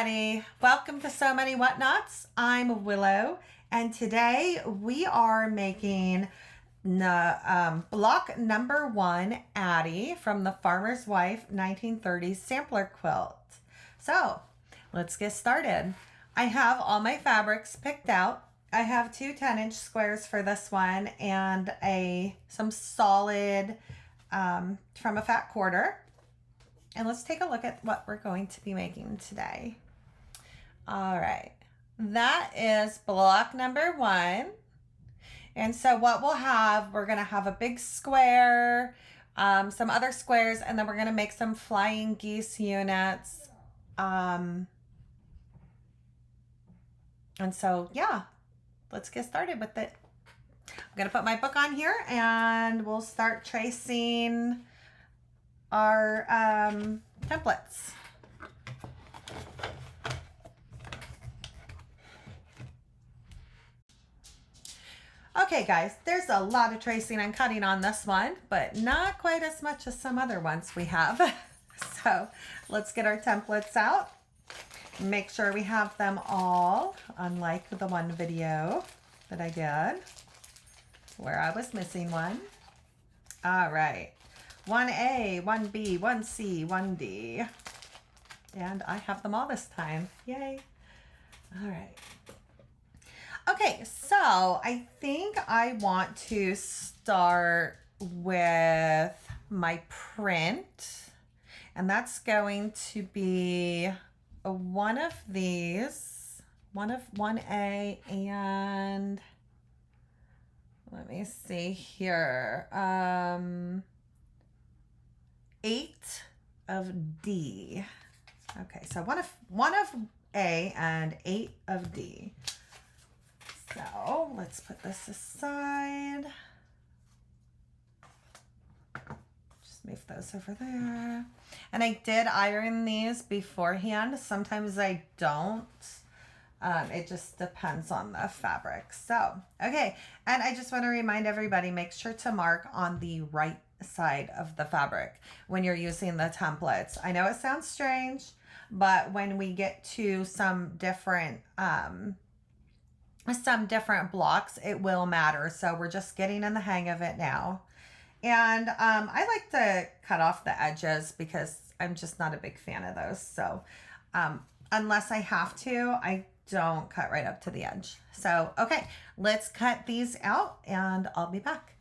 everybody. Welcome to So Many Whatnots. I'm Willow, and today we are making block number 1, Addie, from the Farmer's Wife 1930s Sampler Quilt. So let's get started. I have all my fabrics picked out. I have 2 10-inch squares for this one and some solid from a fat quarter. And let's take a look at what we're going to be making today. All right, that is block number 1. And so what we'll have, we're gonna have a big square, some other squares, and then we're gonna make some flying geese units. And so, yeah, let's get started with it. I'm gonna put my book on here and we'll start tracing our templates. Okay guys, there's a lot of tracing and cutting on this one, but not quite as much as some other ones we have. So let's get our templates out. Make sure we have them all, unlike the one video that I did where I was missing one. All right. 1A, 1B, 1C, 1D. And I have them all this time. Yay. All right. Okay, so I think I want to start with my print. And that's going to be one of these, one of 1A, and let me see here. 8 of D. Okay, so one of A and 8 of D. So let's put this aside. Just move those over there. And I did iron these beforehand. Sometimes I don't. It just depends on the fabric. So, okay. And I just want to remind everybody, make sure to mark on the right side of the fabric when you're using the templates. I know it sounds strange, but when we get to some different blocks, it will matter. So we're just getting in the hang of it now. And I like to cut off the edges because I'm just not a big fan of those. So unless I have to, I don't cut right up to the edge. So, okay, let's cut these out and I'll be back.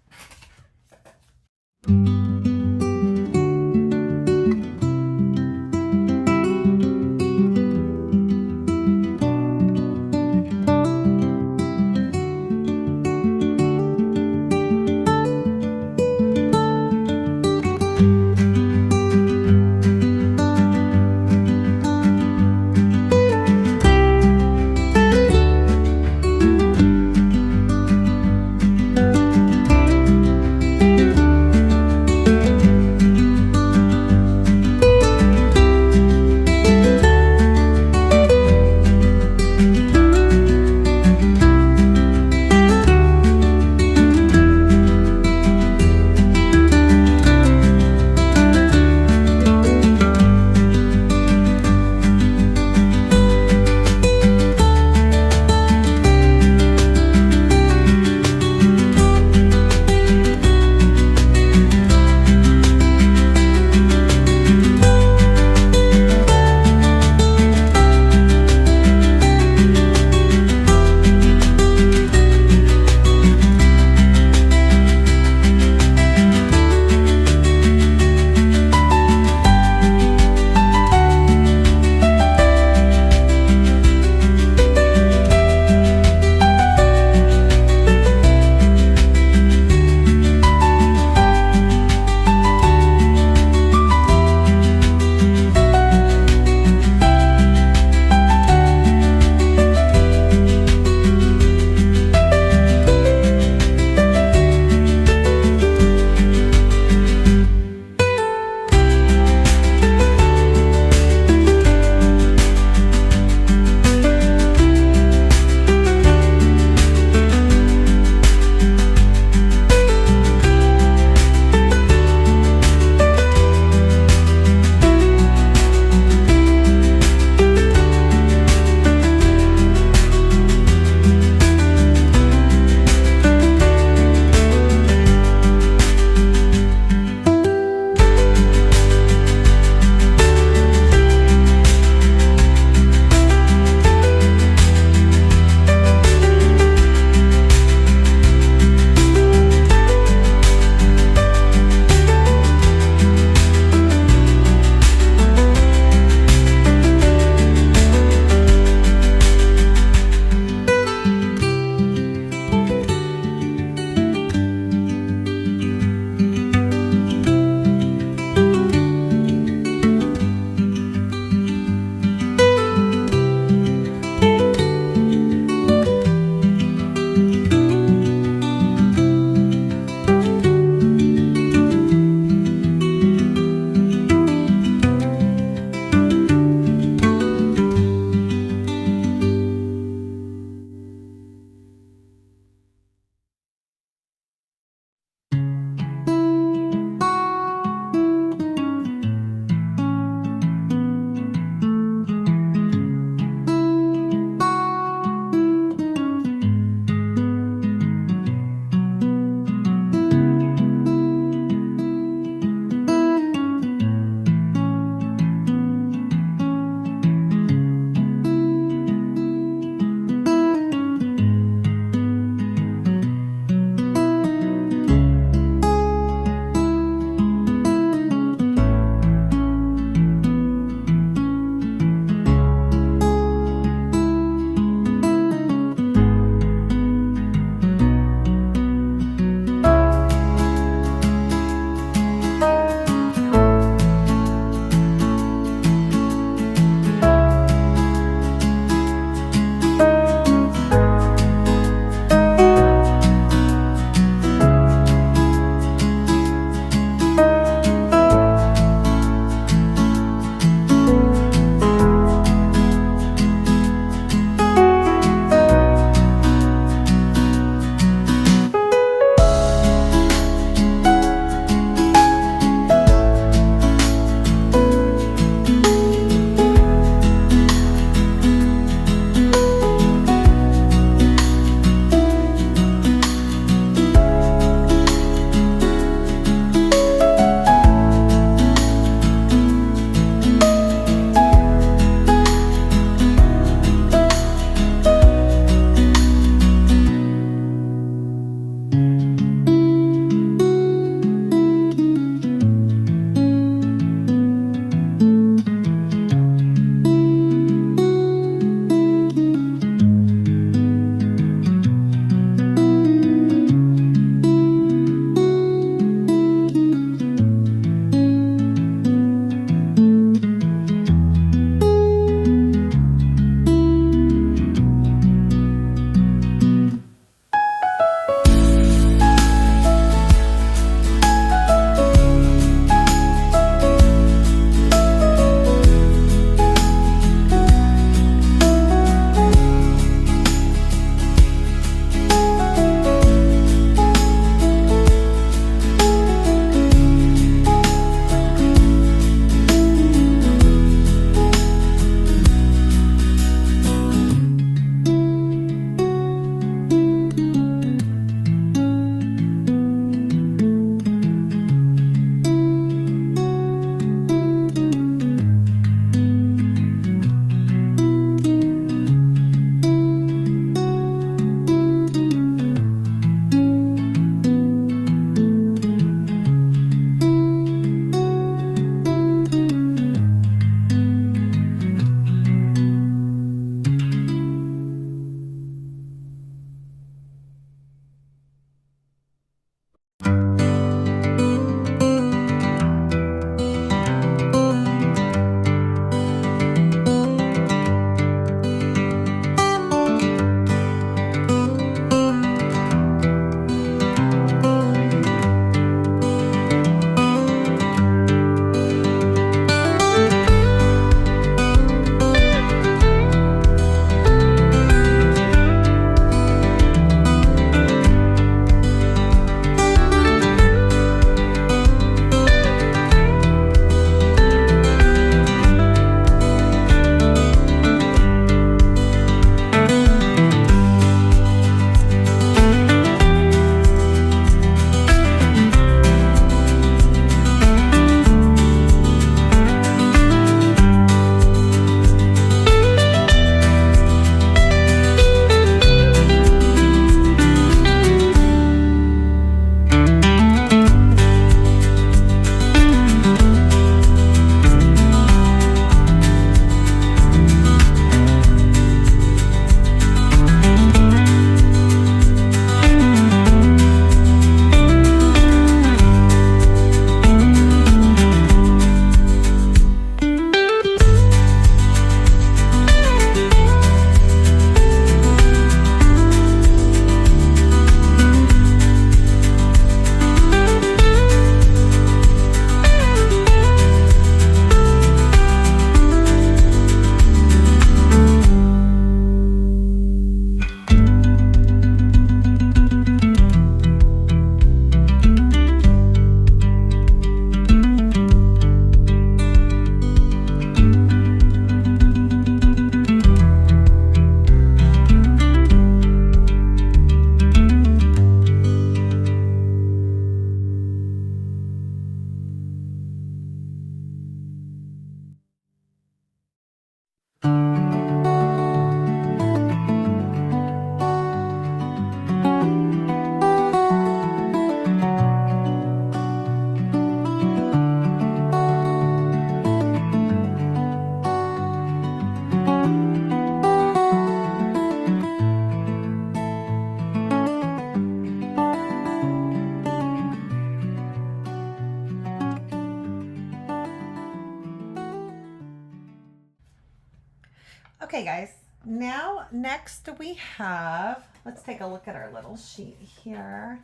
now next we have, let's take a look at our little sheet here.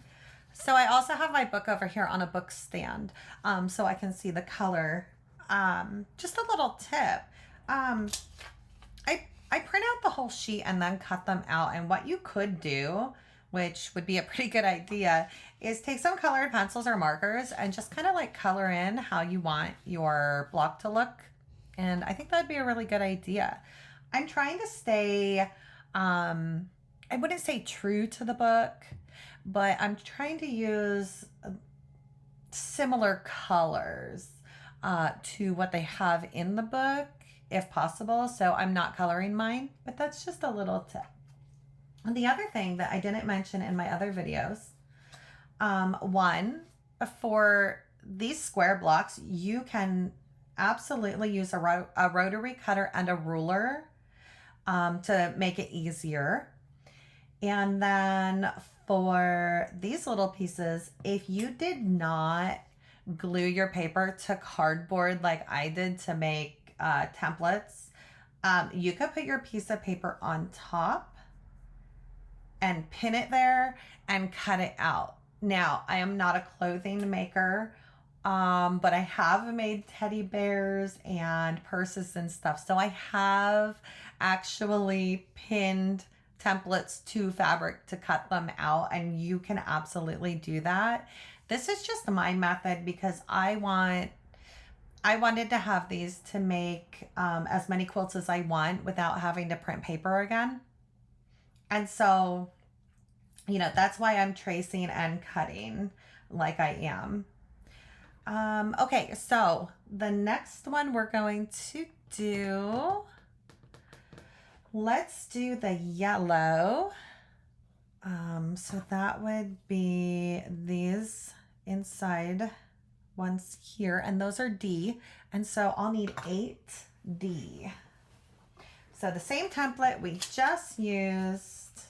So I also have my book over here on a book stand, so I can see the color. Just a little tip. I print out the whole sheet and then cut them out. And what you could do, which would be a pretty good idea, is take some colored pencils or markers and just kind of like color in how you want your block to look. And I think that'd be a really good idea. I'm trying to stay, I wouldn't say true to the book, but I'm trying to use similar colors to what they have in the book, if possible. So I'm not coloring mine, but that's just a little tip. And the other thing that I didn't mention in my other videos, one, for these square blocks, you can absolutely use a rotary cutter and a ruler to make it easier. And then for these little pieces, if you did not glue your paper to cardboard like I did to make templates, you could put your piece of paper on top and pin it there and cut it out. Now, I am not a clothing maker, but I have made teddy bears and purses and stuff. So I have actually pinned templates to fabric to cut them out, and you can absolutely do that. This is just my method because I wanted to have these to make as many quilts as I want without having to print paper again. And so, you know, that's why I'm tracing and cutting like I am. Okay, so the next one we're going to do, let's do the yellow. So that would be these inside ones here, and those are D, and so I'll need 8D. So the same template we just used,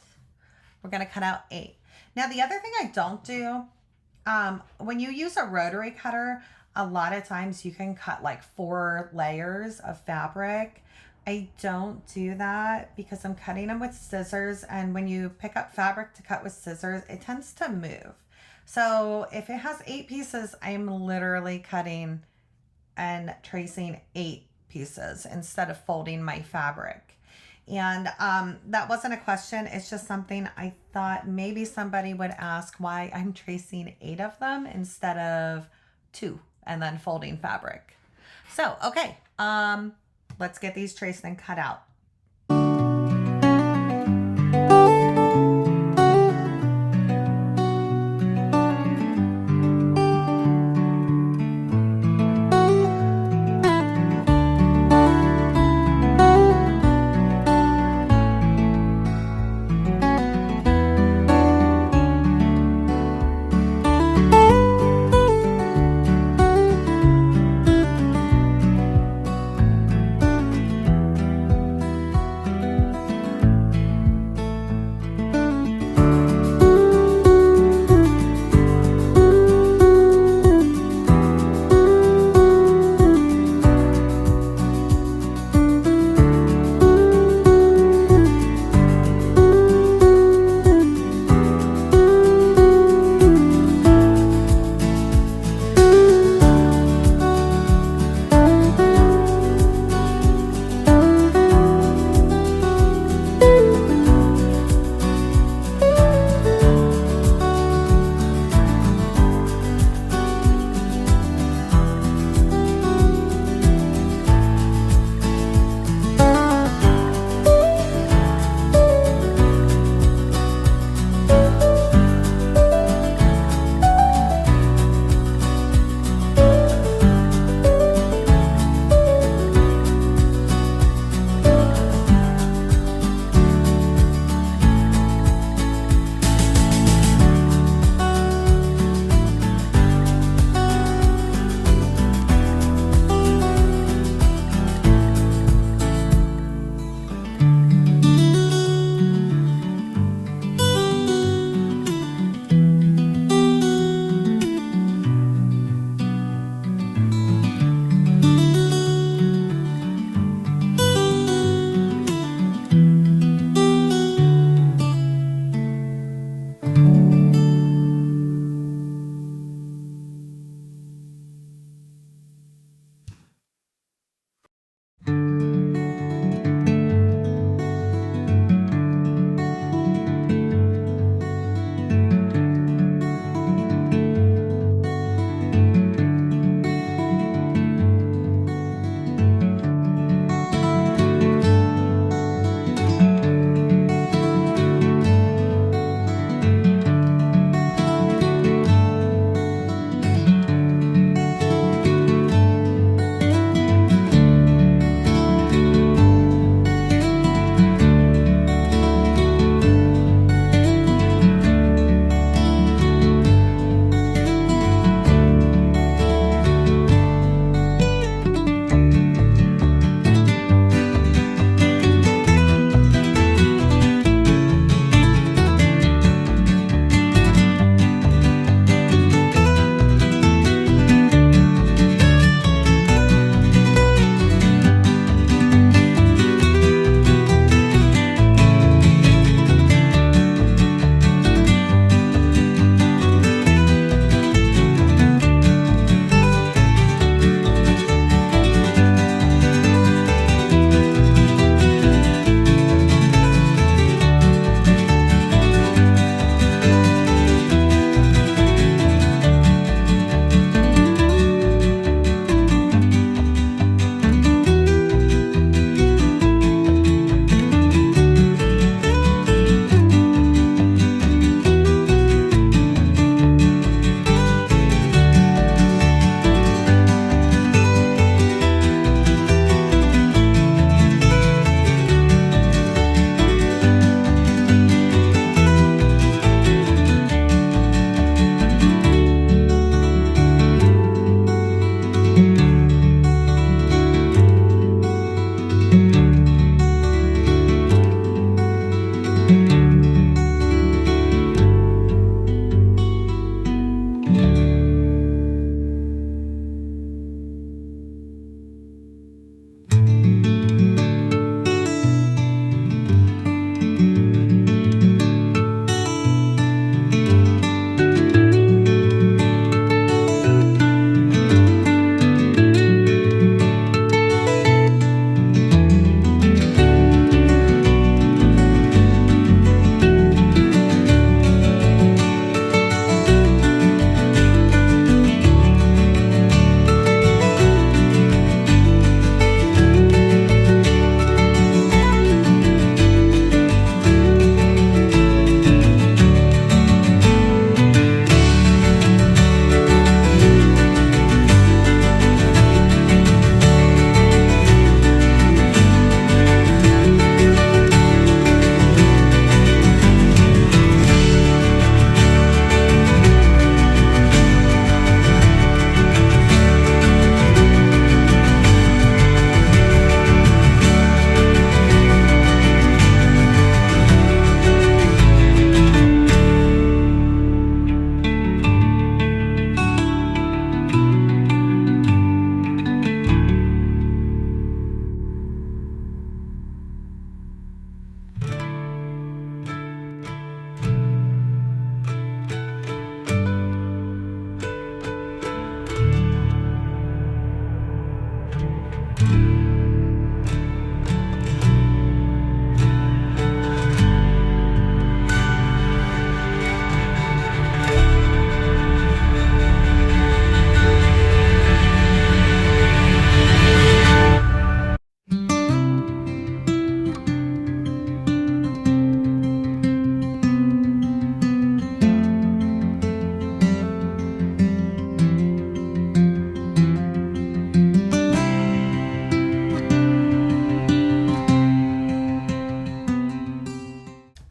we're going to cut out 8. Now the other thing I don't do, when you use a rotary cutter, a lot of times you can cut like 4 layers of fabric. I don't do that because I'm cutting them with scissors, and when you pick up fabric to cut with scissors, it tends to move. So if it has 8 pieces, I'm literally cutting and tracing 8 pieces instead of folding my fabric. And that wasn't a question. It's just something I thought maybe somebody would ask why I'm tracing 8 of them instead of 2 and then folding fabric. So, okay, let's get these traced and cut out.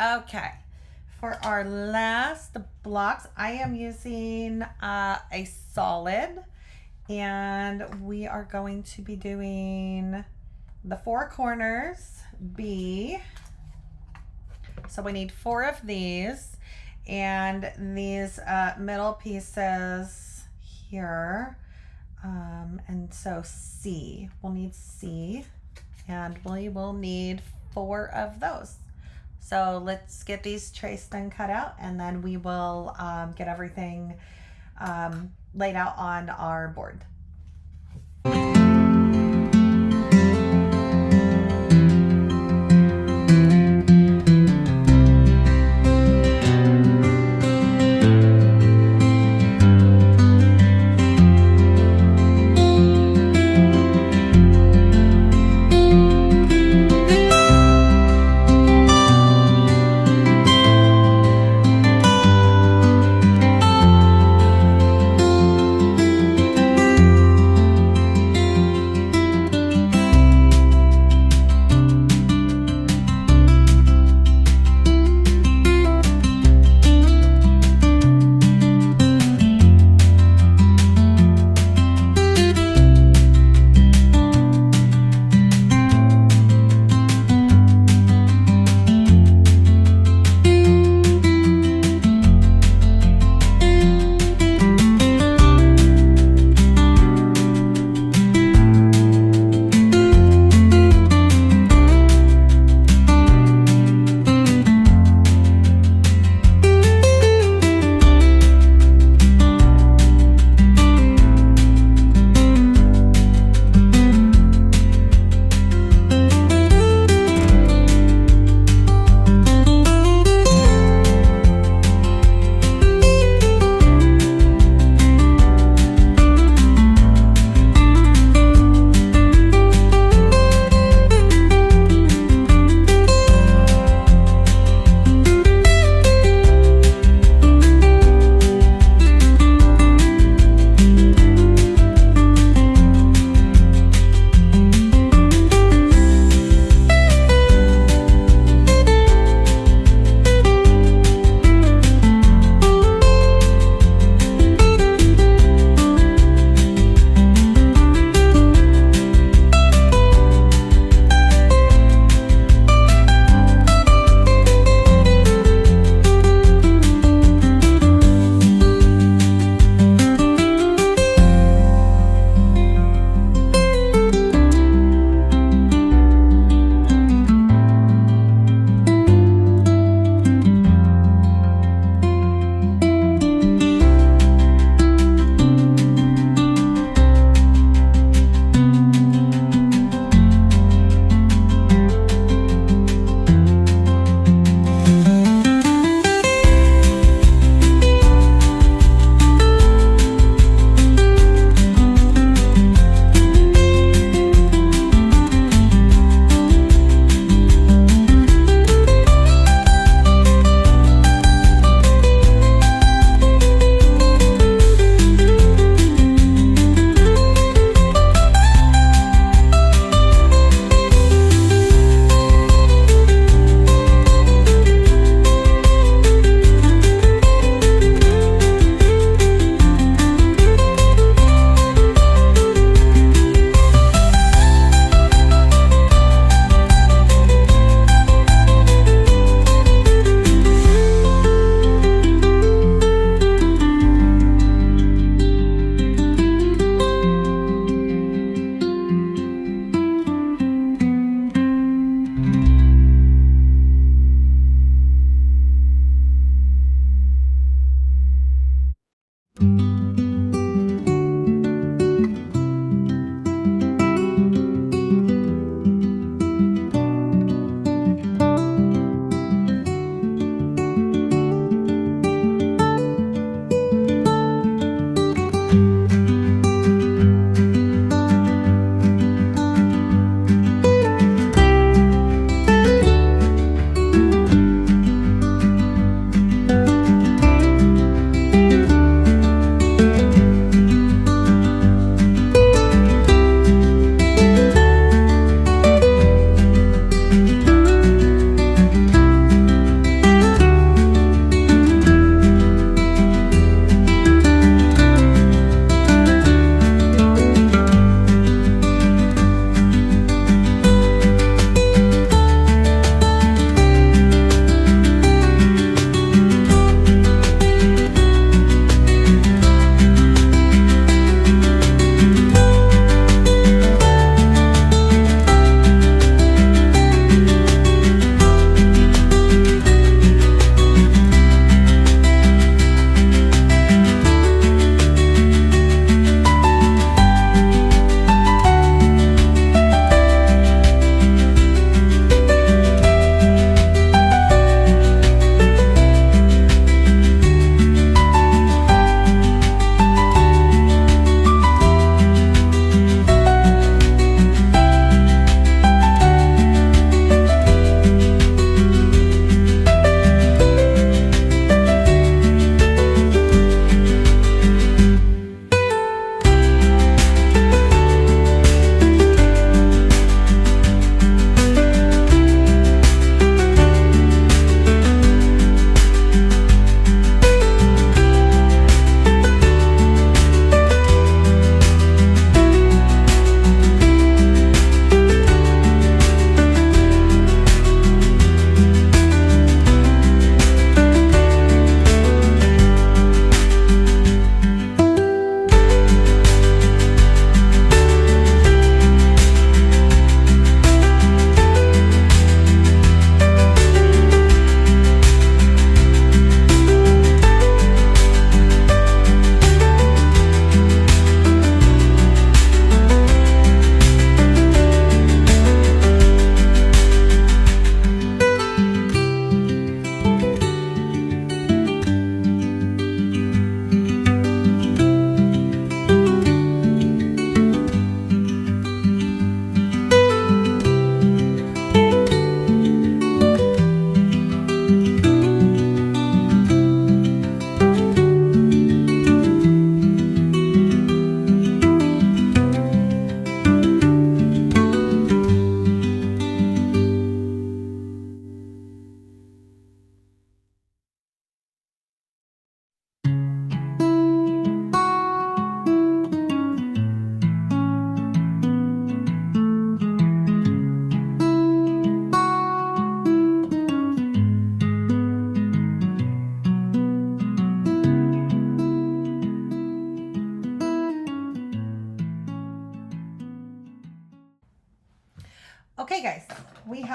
Okay, for our last blocks, I am using a solid, and we are going to be doing the four corners B. So we need 4 of these, and these middle pieces here, and so C, we'll need C, and we will need 4 of those. So let's get these traced and cut out, and then we will get everything laid out on our board.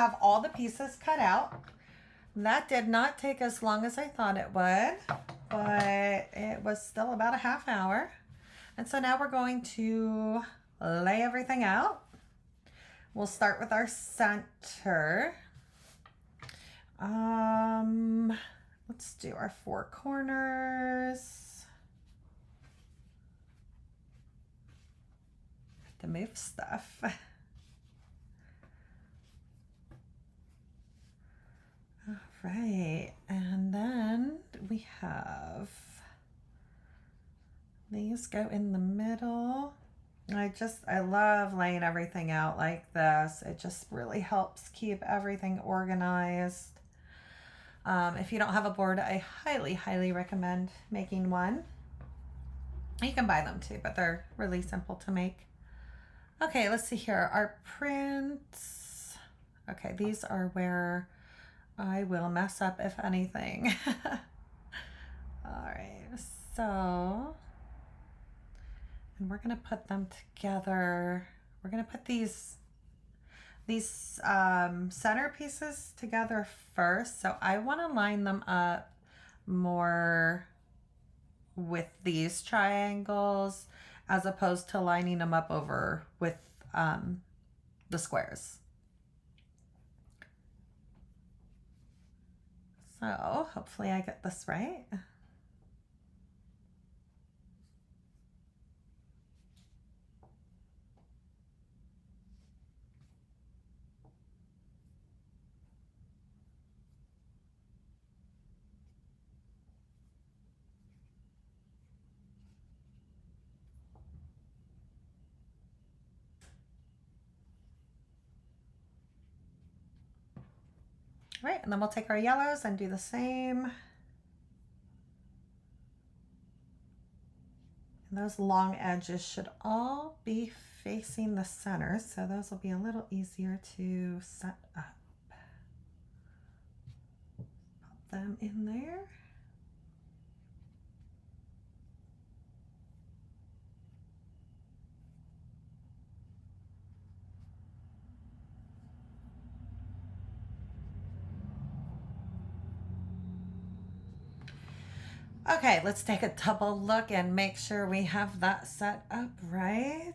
have all the pieces cut out. That did not take as long as I thought it would, but it was still about a half hour. And so now we're going to lay everything out. We'll start with our center. Let's do our 4 corners. To move stuff. All right, and then we have these go in the middle. I love laying everything out like this. It just really helps keep everything organized. If you don't have a board, I highly recommend making one. You can buy them too, but they're really simple to make. Okay, let's see here. Our prints. Okay, these are where I will mess up if anything. All right, so, and we're gonna put them together. We're gonna put these center pieces together first. So I wanna line them up more with these triangles as opposed to lining them up over with the squares. So hopefully I get this right. Right, and then we'll take our yellows and do the same. And those long edges should all be facing the center, so those will be a little easier to set up. Pop them in there. Okay, let's take a double look and make sure we have that set up right.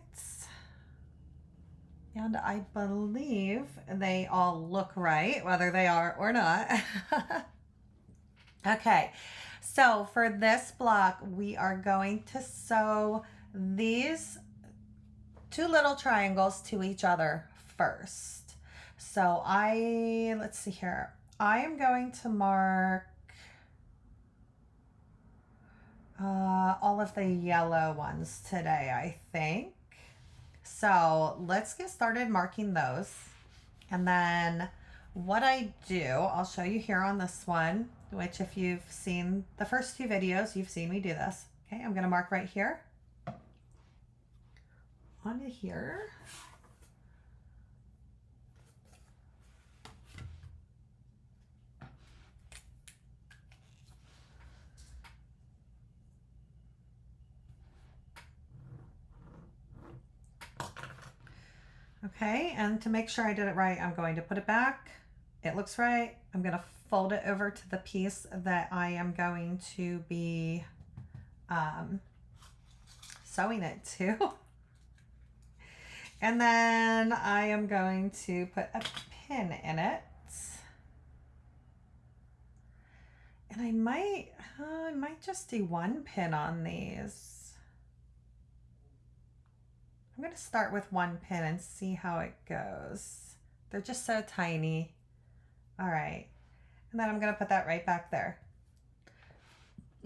And I believe they all look right, whether they are or not. Okay, so for this block, we are going to sew these 2 little triangles to each other first. So let's see here. I am going to mark all of the yellow ones today, I think. So let's get started marking those. And then what I do, I'll show you here on this one, which if you've seen the first 2 videos, you've seen me do this. Okay, I'm gonna mark right here, onto here. Okay, and to make sure I did it right, I'm going to put it back. It looks right. I'm going to fold it over to the piece that I am going to be sewing it to. And then I am going to put a pin in it. And I might just do 1 pin on these. I'm going to start with 1 pin and see how it goes. They're just so tiny. All right. And then I'm going to put that right back there.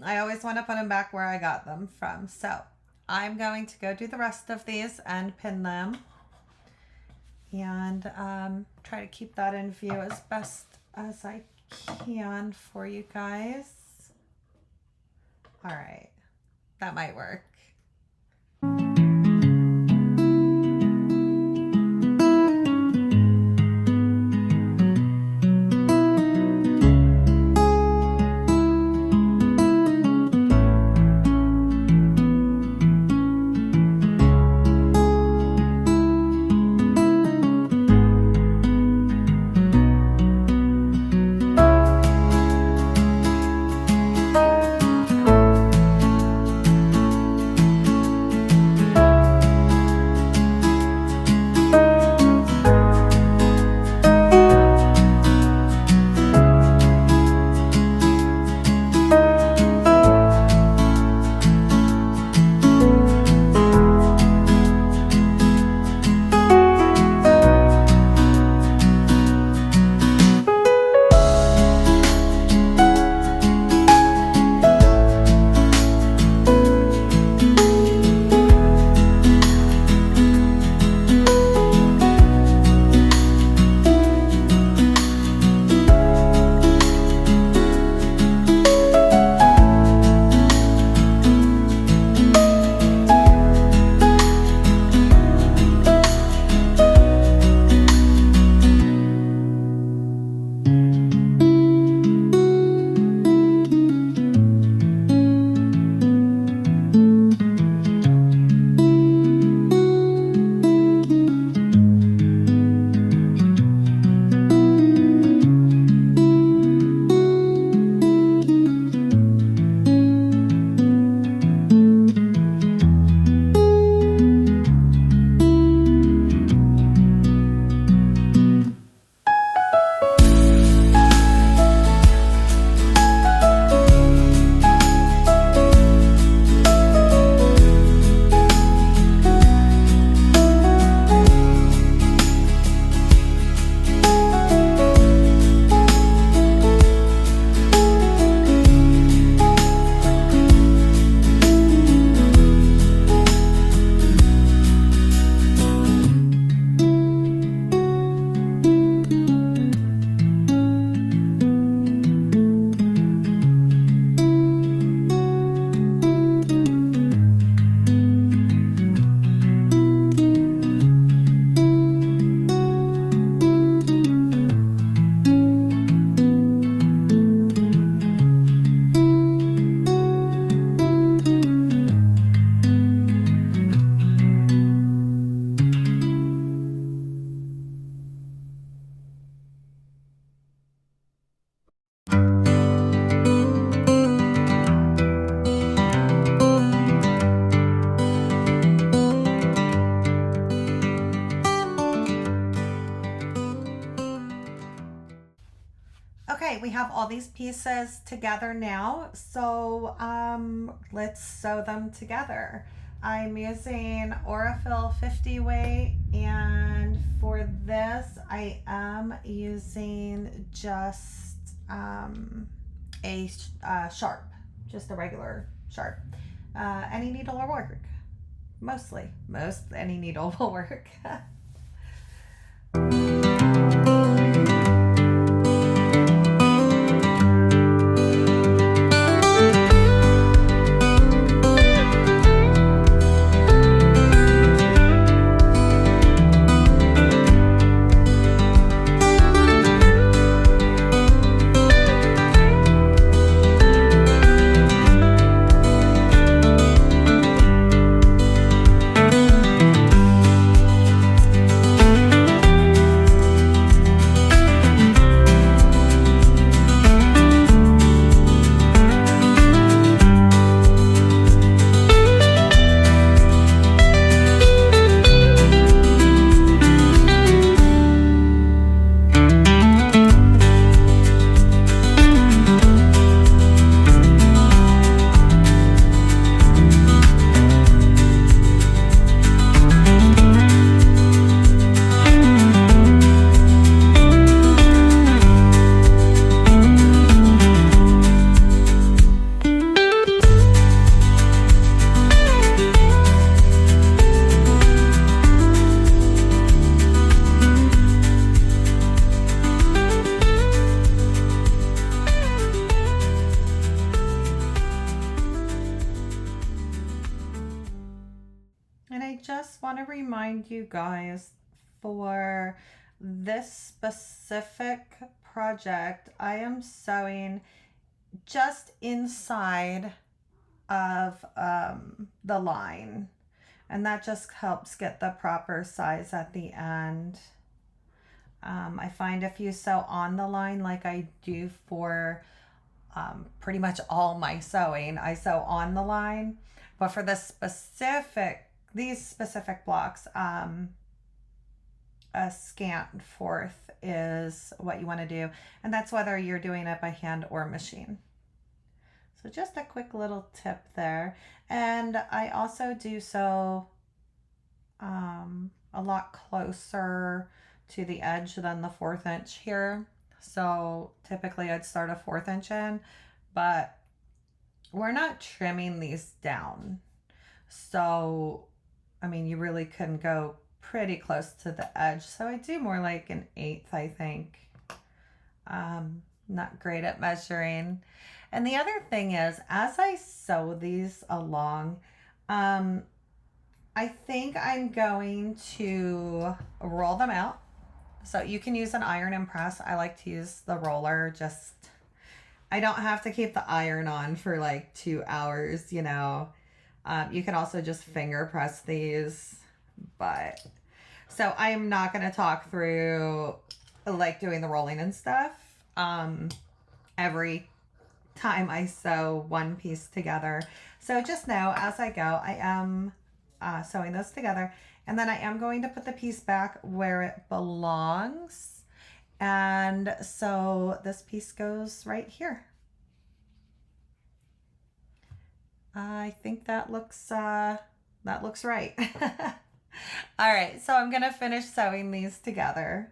I always want to put them back where I got them from. So I'm going to go do the rest of these and pin them. And try to keep that in view as best as I can for you guys. All right. That might work. we have all these pieces together now, so let's sew them together. I'm using Aurifil 50 weight, and for this I am using just a sharp, just a regular sharp. Any needle will work. Most any needle will work. And I just want to remind you guys, for this specific project, I am sewing just inside of the line, and that just helps get the proper size at the end. I find if you sew on the line like I do for pretty much all my sewing, I sew on the line, but for these specific blocks, a scant fourth is what you want to do, and that's whether you're doing it by hand or machine. So just a quick little tip there. And I also do sew a lot closer to the edge than the 1/4 inch here. So typically I'd start a 1/4 inch in, but we're not trimming these down. So I mean, you really can go pretty close to the edge. So I do more like an 1/8, I think. Not great at measuring. And the other thing is, as I sew these along, I think I'm going to roll them out. So you can use an iron and press. I like to use the roller. I don't have to keep the iron on for like 2 hours, you know. You can also just finger press these, but so I am not going to talk through like doing the rolling and stuff. Every time I sew one piece together. So just know as I go, I am sewing those together, and then I am going to put the piece back where it belongs. And so this piece goes right here. I think that looks right. All right, so I'm gonna finish sewing these together.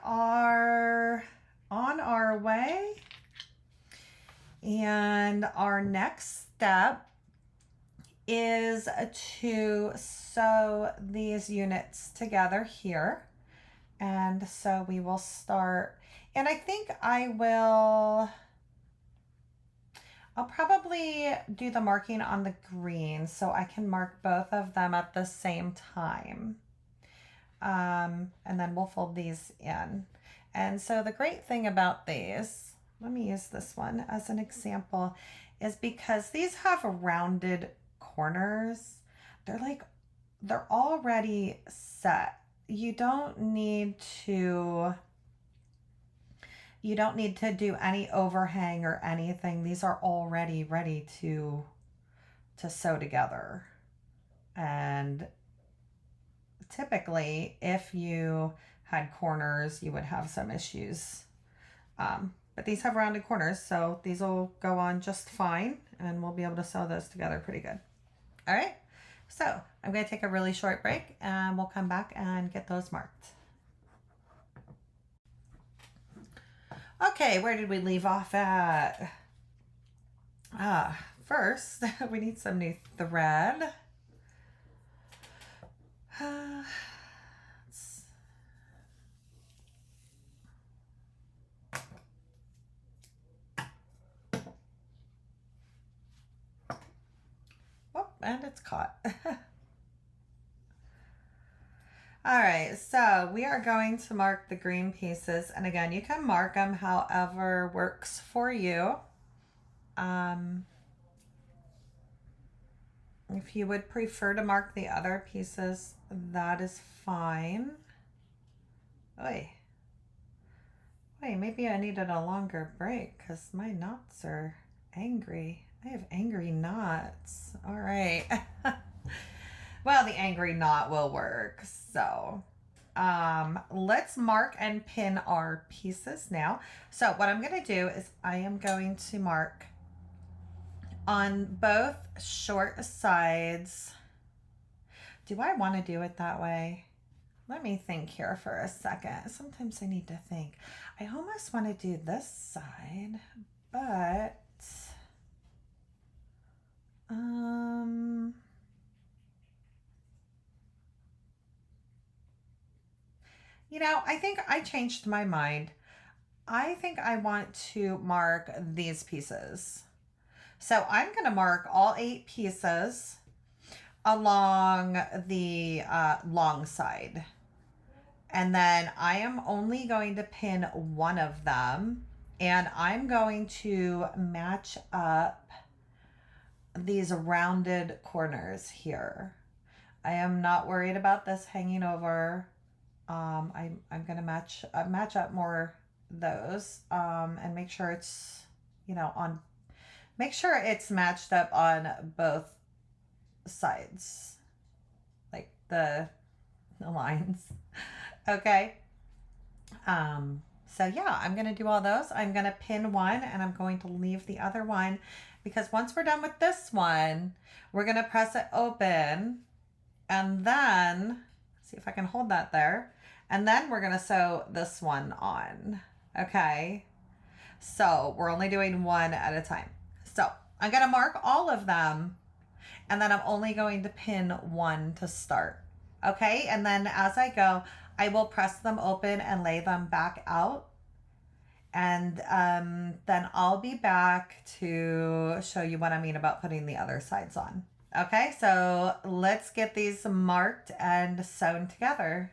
are on our way. And our next step is to sew these units together here. And so we will start, and I think I'll probably do the marking on the green so I can mark both of them at the same time. And then we'll fold these in. And so the great thing about these, let me use this one as an example, is because these have rounded corners, they're already set. You don't need to do any overhang or anything. These are already ready to sew together. And typically, if you had corners, you would have some issues. But these have rounded corners, so these will go on just fine, and we'll be able to sew those together pretty good. All right, so I'm going to take a really short break, and we'll come back and get those marked. Okay, where did we leave off at? First, we need some new thread. And it's caught. All right, so we are going to mark the green pieces. And again, you can mark them however works for you. If you would prefer to mark the other pieces, that is fine. Oy. Wait, maybe I needed a longer break because my knots are angry. I have angry knots. All right. Well, the angry knot will work. So let's mark and pin our pieces now. So what I'm going to do is I am going to mark on both short sides. Do I want to do it that way? Let me think here for a second. Sometimes I need to think. I almost want to do this side, but you know, I think I changed my mind. I think I want to mark these pieces. So I'm going to mark all 8 pieces along the long side. And then I am only going to pin one of them, and I'm going to match up these rounded corners here. I am not worried about this hanging over. I'm going to match up more those and make sure it's, you know, make sure it's matched up on both sides, like the lines. Okay. So yeah, I'm going to do all those. I'm going to pin one and I'm going to leave the other one, because once we're done with this one, we're going to press it open, and then see if I can hold that there. And then we're going to sew this one on. Okay. So we're only doing one at a time. So I'm going to mark all of them, and then I'm only going to pin one to start. Okay. And then as I go, I will press them open and lay them back out. And then I'll be back to show you what I mean about putting the other sides on. Okay, so let's get these marked and sewn together.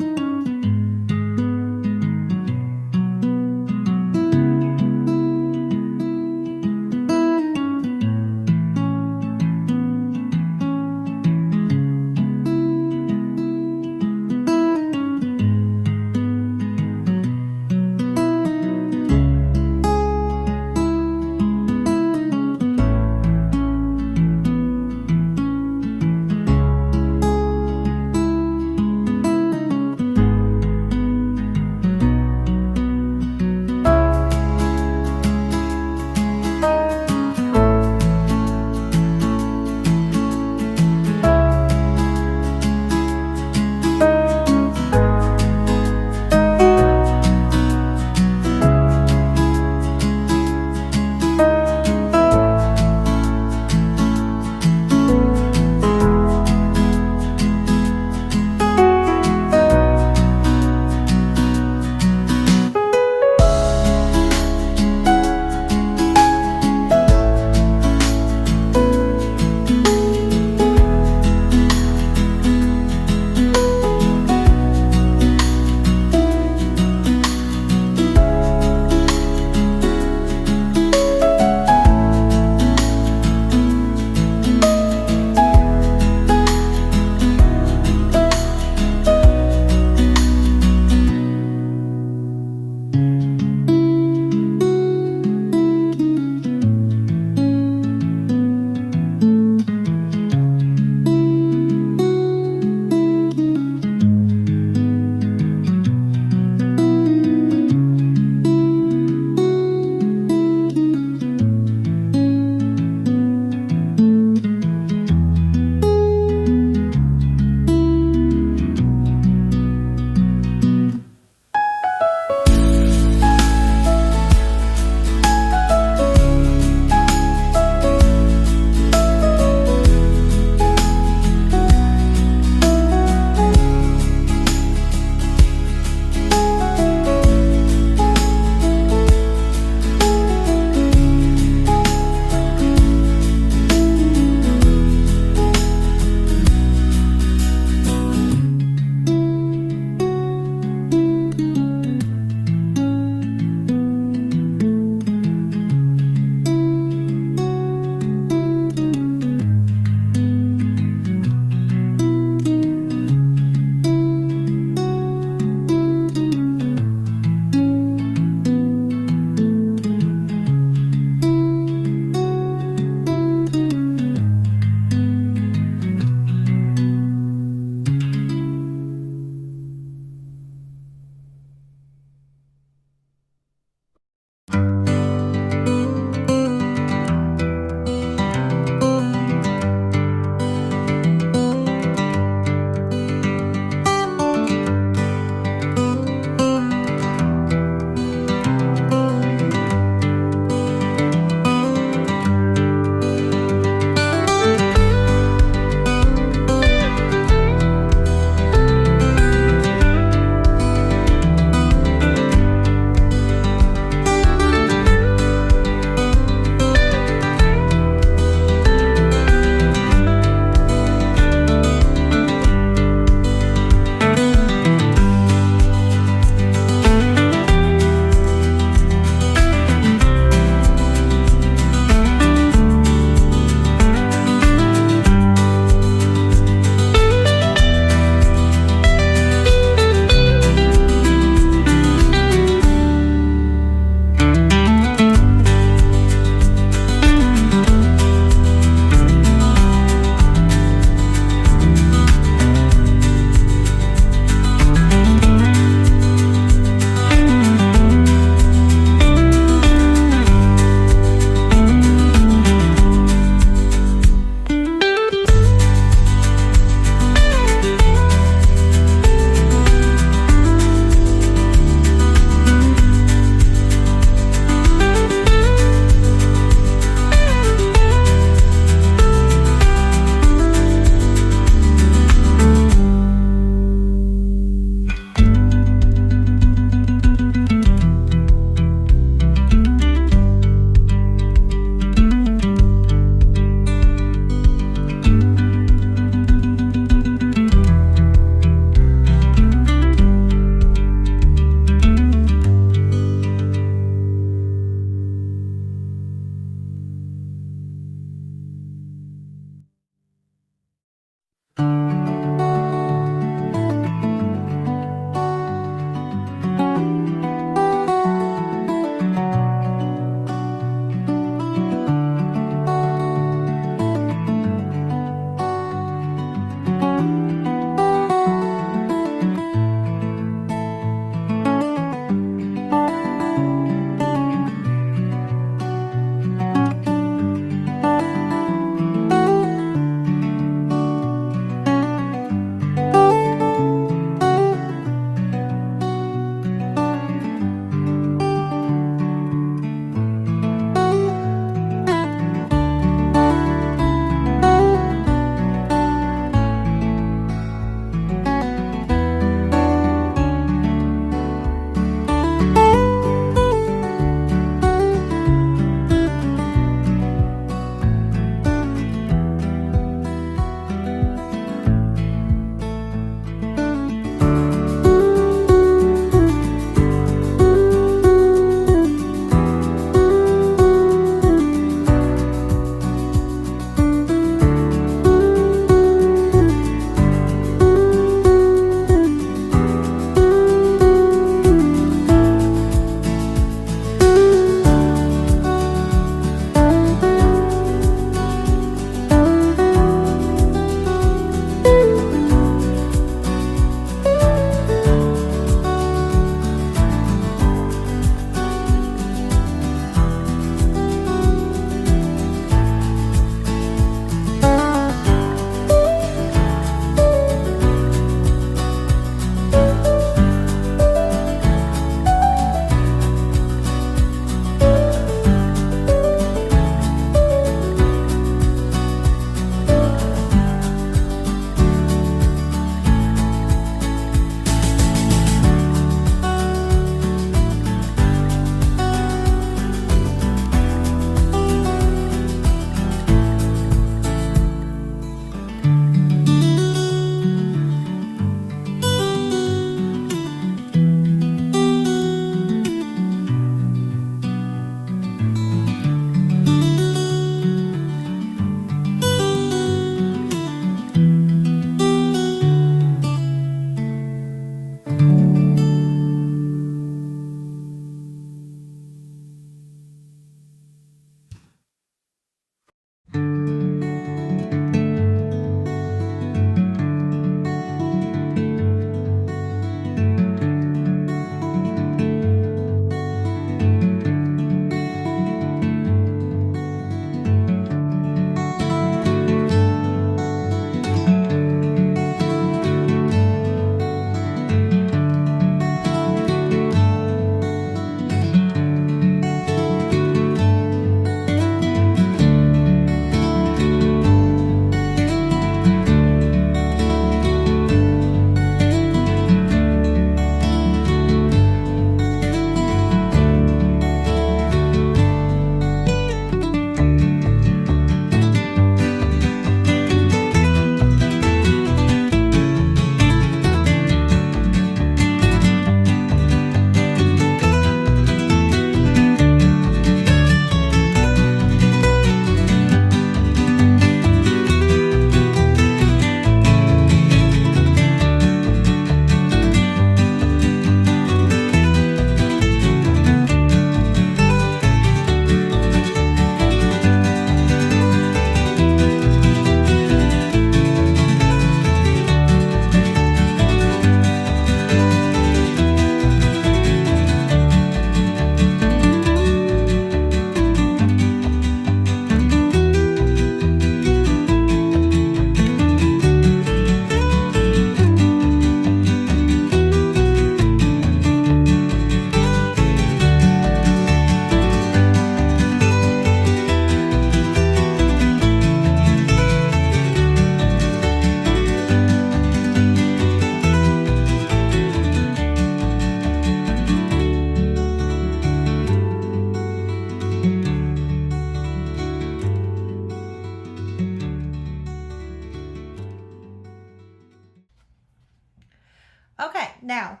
now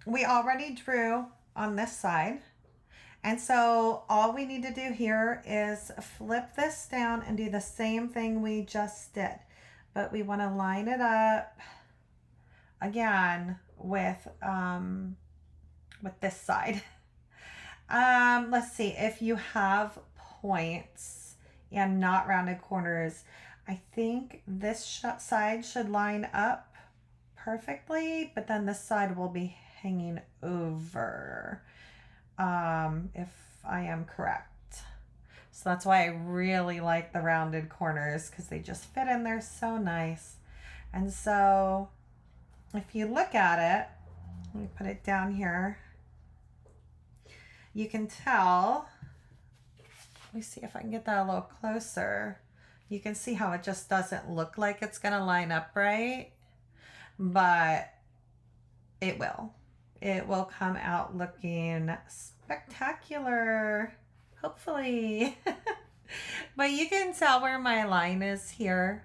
we already drew on this side. And so all we need to do here is flip this down and do the same thing we just did. But we want to line it up again with this side. Let's see, if you have points and not rounded corners, I think this side should line up perfectly, but then this side will be hanging over, if I am correct. So that's why I really like the rounded corners, because they just fit in there so nice. And so if you look at it, let me put it down here, you can tell, let me see if I can get that a little closer. You can see how it just doesn't look like it's gonna line up right, but it will. It will come out looking spectacular, hopefully. But you can tell where my line is here.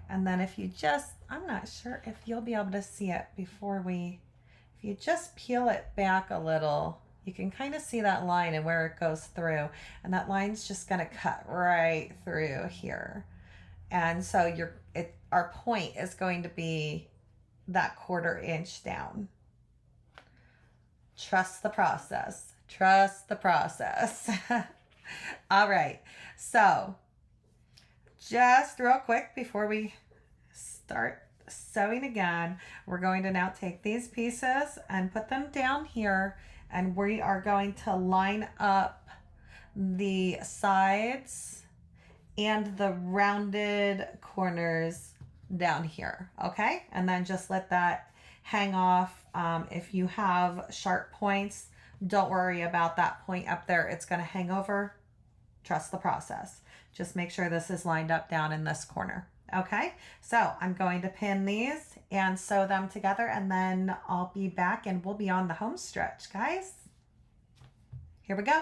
And then if you just, I'm not sure if you'll be able to see it before if you just peel it back a little, you can kind of see that line and where it goes through. And that line's just gonna cut right through here. And so our point is going to be that 1/4 inch down. Trust the process. Trust the process. All right. So just real quick before we start sewing again, we're going to now take these pieces and put them down here, and we are going to line up the sides and the rounded corners down here. Okay. And then just let that hang off. If you have sharp points, don't worry about that point up there. It's going to hang over. Trust the process. Just make sure this is lined up down in this corner. Okay, so I'm going to pin these and sew them together, and then I'll be back and we'll be on the home stretch, guys. Here we go.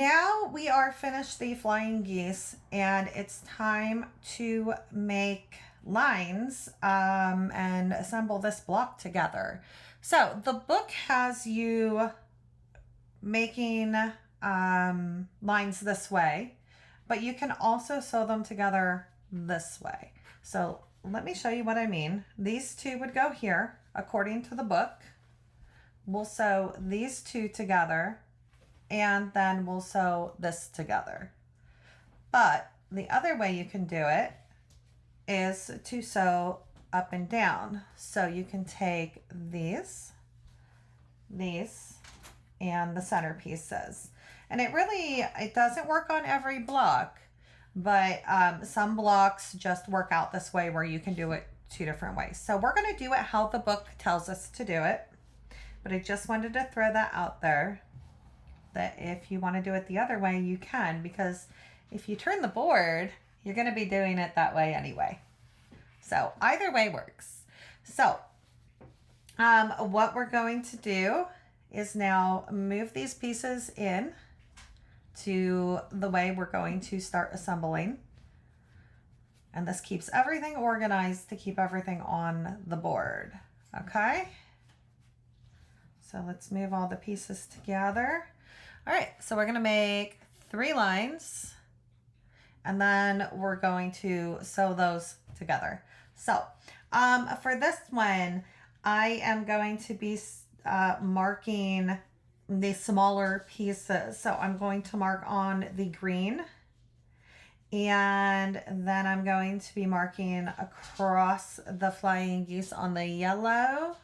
now we are finished the flying geese, and it's time to make lines and assemble this block together. So the book has you making lines this way, but you can also sew them together this way. So let me show you what I mean. These two would go here according to the book. We'll sew these two together, and then we'll sew this together. But the other way you can do it is to sew up and down. So you can take these, and the center pieces. And it doesn't work on every block, but some blocks just work out this way where you can do it two different ways. So we're going to do it how the book tells us to do it. But I just wanted to throw that out there, that if you want to do it the other way, you can, because if you turn the board, you're going to be doing it that way anyway. So either way works. So what we're going to do is now move these pieces in to the way we're going to start assembling. And this keeps everything organized to keep everything on the board. Okay? So let's move all the pieces together. All right, so we're gonna make 3 lines, and then we're going to sew those together. So for this one, I am going to be marking the smaller pieces. So I'm going to mark on the green, and then I'm going to be marking across the flying geese on the yellow.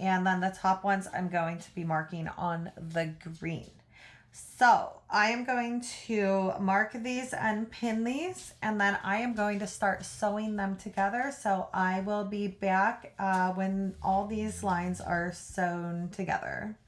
And then the top ones I'm going to be marking on the green. So I am going to mark these and pin these, and then I am going to start sewing them together. So I will be back when all these lines are sewn together.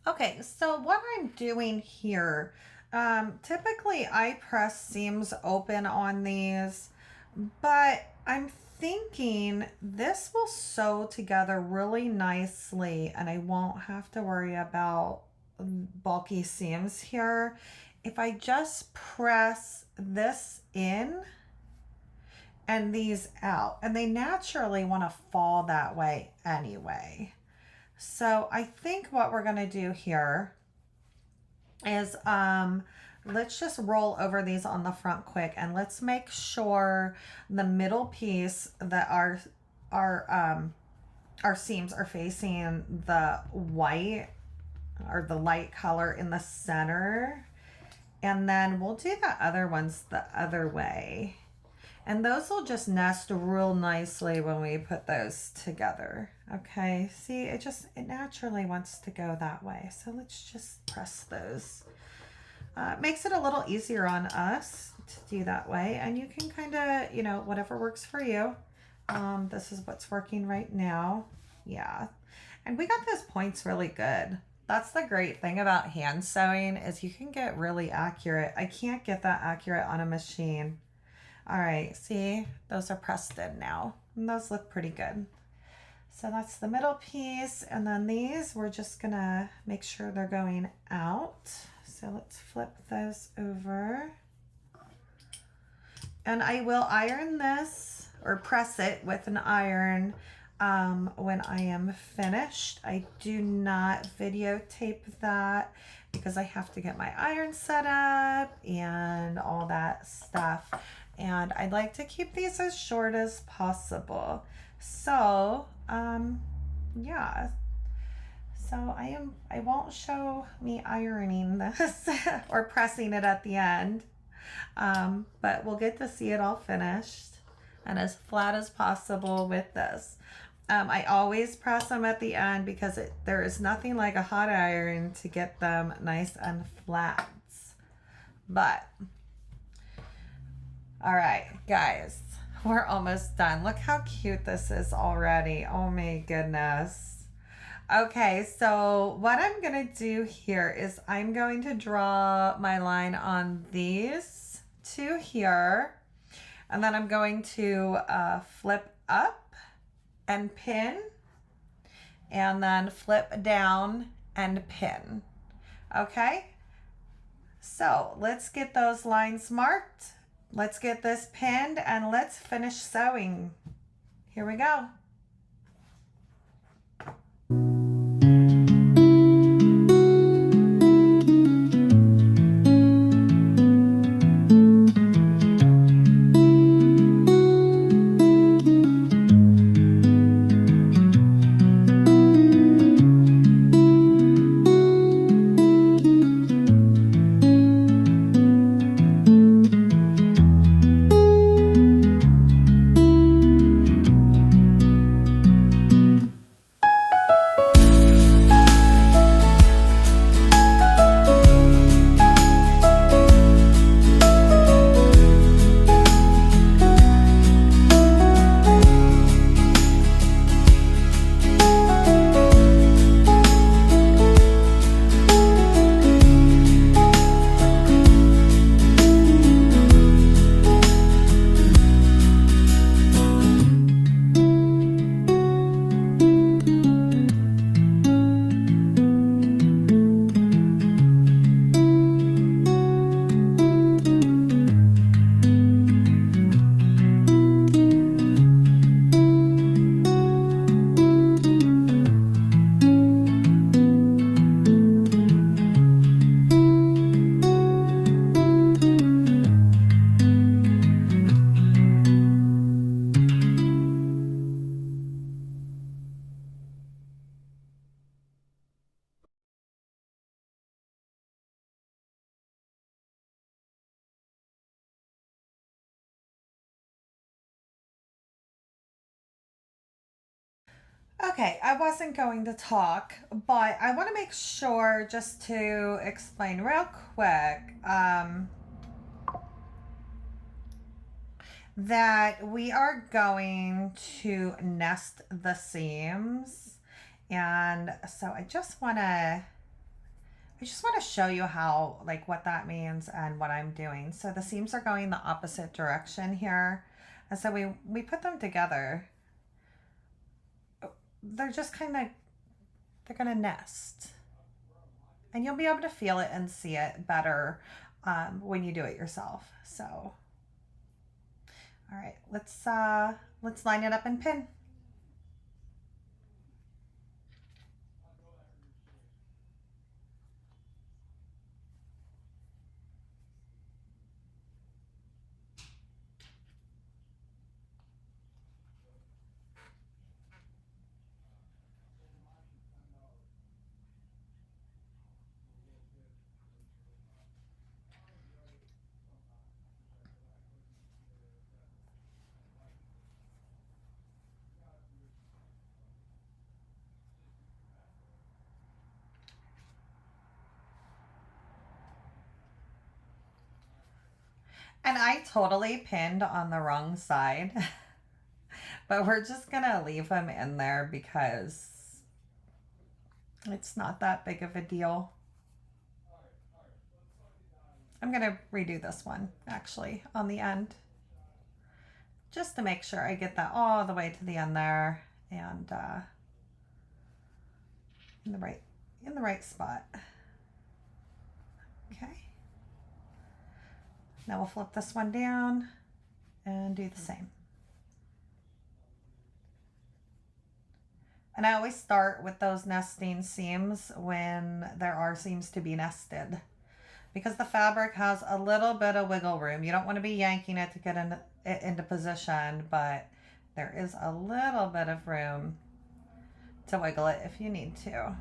Okay, so what I'm doing here, typically I press seams open on these, but I'm thinking this will sew together really nicely and I won't have to worry about bulky seams here. If I just press this in and these out, and they naturally want to fall that way anyway. So I think what we're going to do here is let's just roll over these on the front quick, and let's make sure the middle piece that our seams are facing the white or the light color in the center, and then we'll do the other ones the other way. And those will just nest real nicely when we put those together. Okay, see, it naturally wants to go that way. So let's just press those. Makes it a little easier on us to do that way. And you can kind of, you know, whatever works for you. This is what's working right now. Yeah. And we got those points really good. That's the great thing about hand sewing is you can get really accurate. I can't get that accurate on a machine. All right, see, those are pressed in now. And those look pretty good. So that's the middle piece. And then these, we're just gonna make sure they're going out. So let's flip those over. And I will iron this or press it with an iron when I am finished. I do not videotape that because I have to get my iron set up and all that stuff. And I'd like to keep these as short as possible. So, yeah. So I won't show me ironing this or pressing it at the end. But we'll get to see it all finished and as flat as possible with this. I always press them at the end because there is nothing like a hot iron to get them nice and flat. But all right, guys, we're almost done. Look how cute this is already. Oh my goodness. Okay, so what I'm going to do here is I'm going to draw my line on these two here, and then I'm going to flip up and pin, and then flip down and pin. Okay, so let's get those lines marked. Let's get this pinned and let's finish sewing. Here we go. Okay, I wasn't going to talk, but I want to make sure just to explain real quick that we are going to nest the seams. And so I just want to I just want to show you how, like, what that means and what I'm doing. So the seams are going the opposite direction here. And so we put them together. They're just kind of, they're going to nest. And you'll be able to feel it and see it better when you do it yourself. So, all right, let's line it up and pin. And I totally pinned on the wrong side, but we're just gonna leave them in there because it's not that big of a deal. I'm gonna redo this one actually on the end, just to make sure I get that all the way to the end there and in the right spot. Okay. Now we'll flip this one down and do the same. And I always start with those nesting seams when there are seams to be nested, because the fabric has a little bit of wiggle room. You don't want to be yanking it to get it into position, but there is a little bit of room to wiggle it if you need to.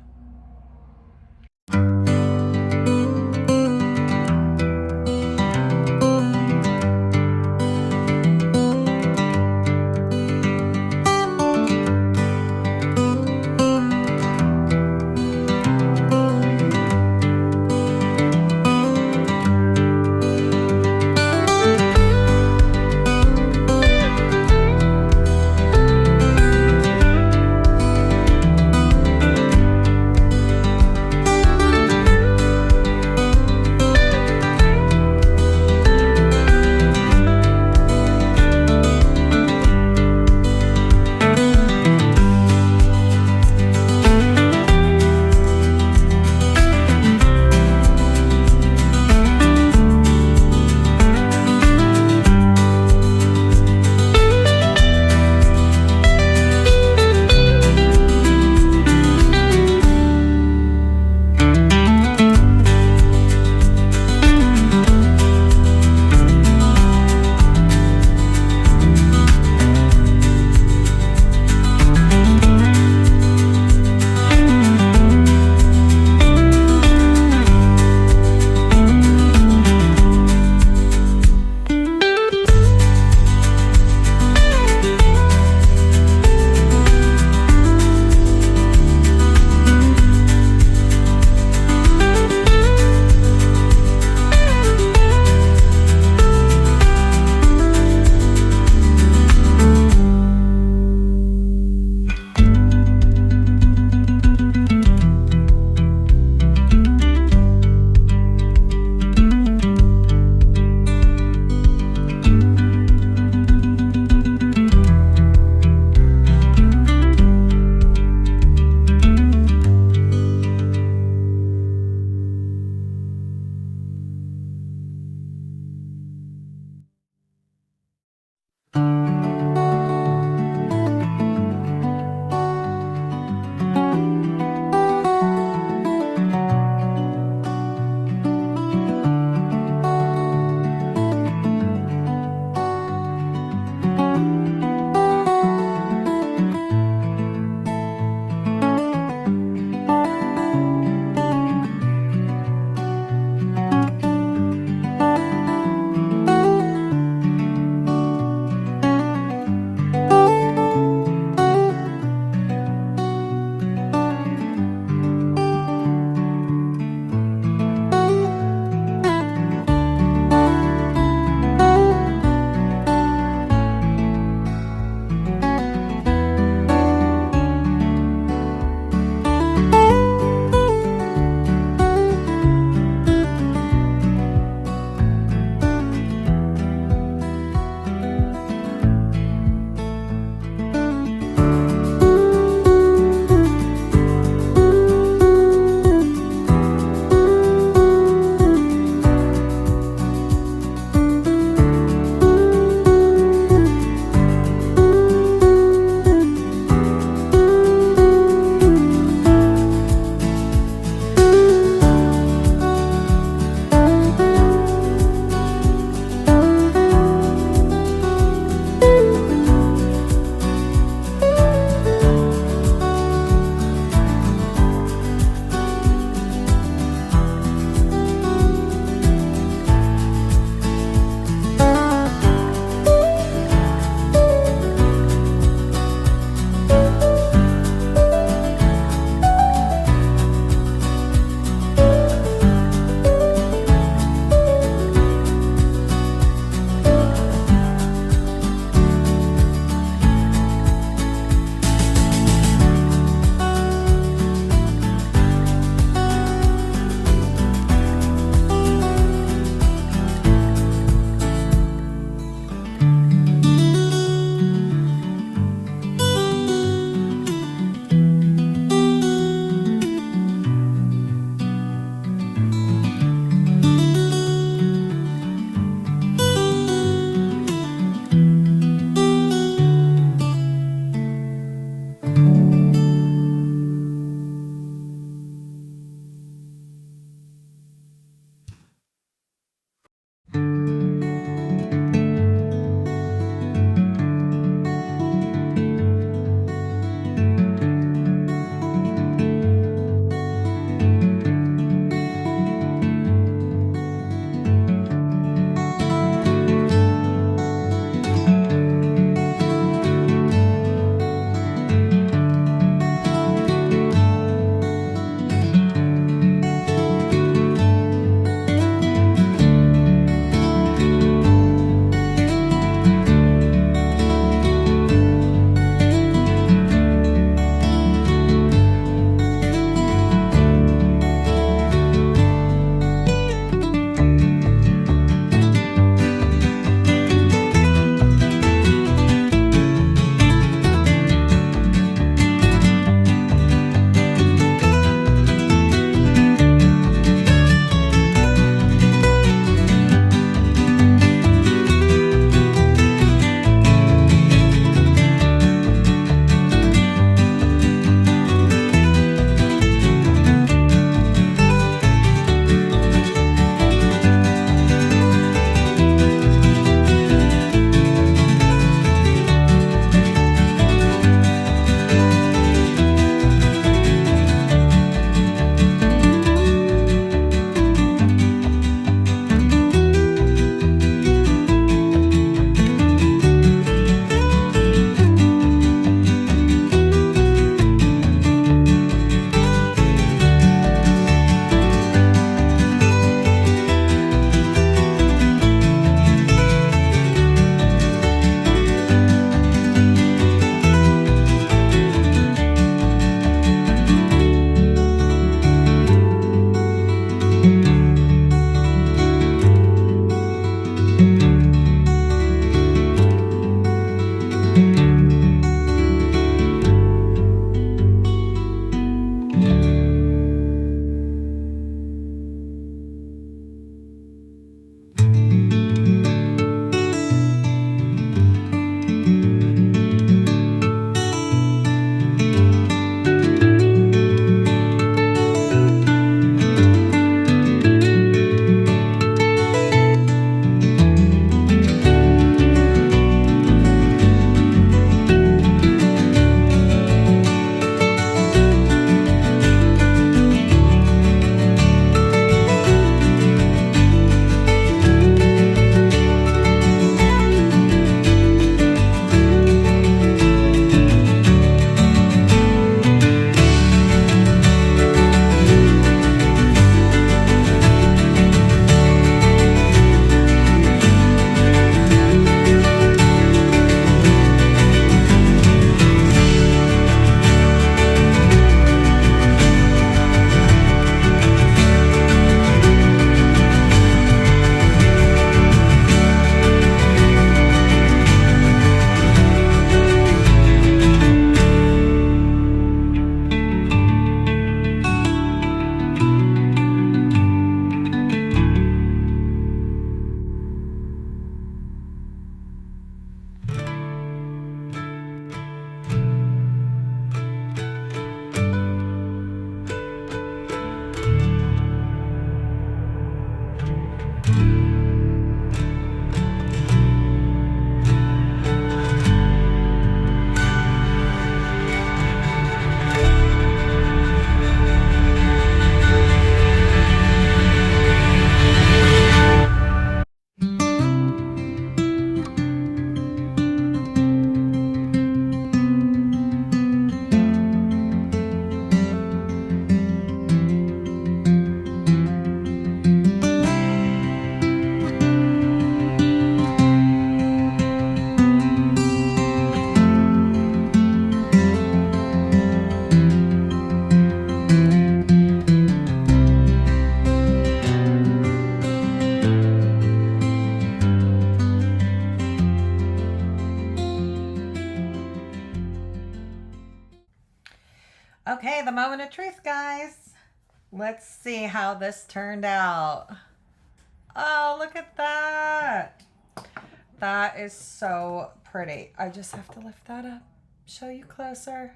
Okay, the moment of truth, guys. Let's see how this turned out. Oh, look at that. That is so pretty. I just have to lift that up, show you closer.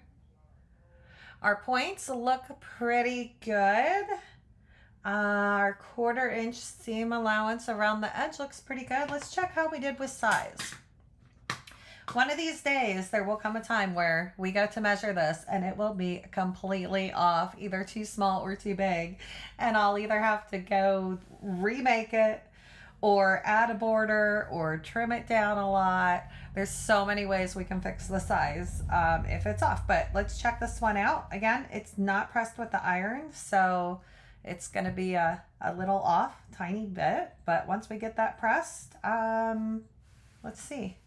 Our points look pretty good. Our 1/4 inch seam allowance around the edge looks pretty good. Let's check how we did with size. One of these days, there will come a time where we go to measure this and it will be completely off, either too small or too big. And I'll either have to go remake it or add a border or trim it down a lot. There's so many ways we can fix the size if it's off. But let's check this one out. Again, it's not pressed with the iron, so it's going to be a little off, tiny bit. But once we get that pressed, let's see.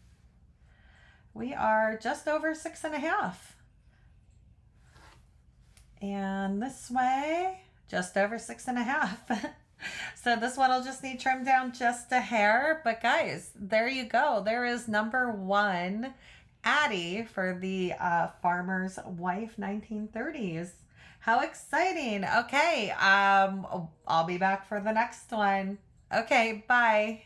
We are just over 6.5. And this way, just over 6.5. So this one will just need trimmed down just a hair. But guys, there you go. There is number 1, Addie, for the Farmer's Wife 1930s. How exciting. Okay, I'll be back for the next one. Okay, bye.